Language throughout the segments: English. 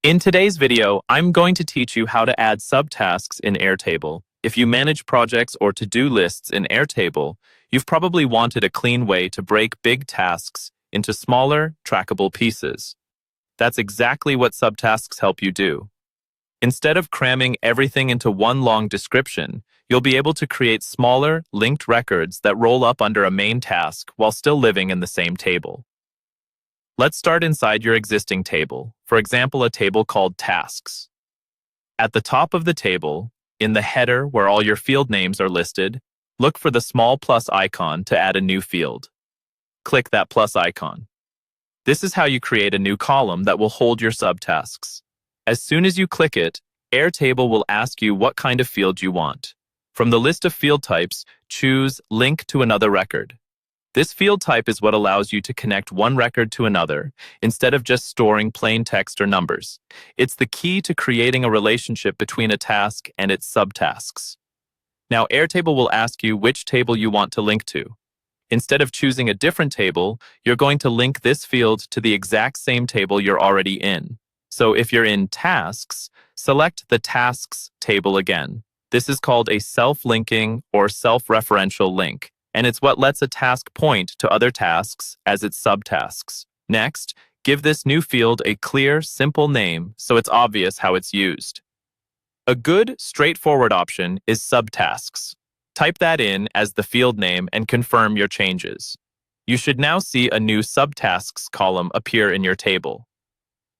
In today's video, I'm going to teach you how to add subtasks in Airtable. If you manage projects or to-do lists in Airtable, you've probably wanted a clean way to break big tasks into smaller, trackable pieces. That's exactly what subtasks help you do. Instead of cramming everything into one long description, you'll be able to create smaller, linked records that roll up under a main task while still living in the same table. Let's start inside your existing table, for example, a table called Tasks. At the top of the table, in the header where all your field names are listed, look for the small plus icon to add a new field. Click that plus icon. This is how you create a new column that will hold your subtasks. As soon as you click it, Airtable will ask you what kind of field you want. From the list of field types, choose Link to another record. This field type is what allows you to connect one record to another instead of just storing plain text or numbers. It's the key to creating a relationship between a task and its subtasks. Now, Airtable will ask you which table you want to link to. Instead of choosing a different table, you're going to link this field to the exact same table you're already in. So if you're in Tasks, select the Tasks table again. This is called a self-linking or self-referential link, and it's what lets a task point to other tasks as its subtasks. Next, give this new field a clear, simple name so it's obvious how it's used. A good, straightforward option is Subtasks. Type that in as the field name and confirm your changes. You should now see a new Subtasks column appear in your table.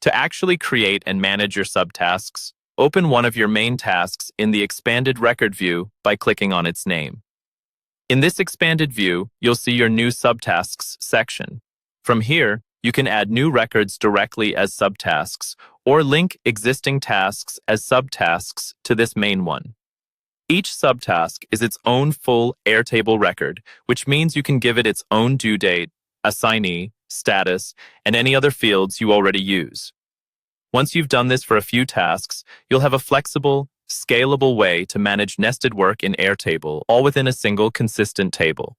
To actually create and manage your subtasks, open one of your main tasks in the expanded record view by clicking on its name. In this expanded view, you'll see your new subtasks section. From here, you can add new records directly as subtasks or link existing tasks as subtasks to this main one. Each subtask is its own full Airtable record, which means you can give it its own due date, assignee, status, and any other fields you already use. Once you've done this for a few tasks, you'll have a flexible, scalable way to manage nested work in Airtable, all within a single consistent table.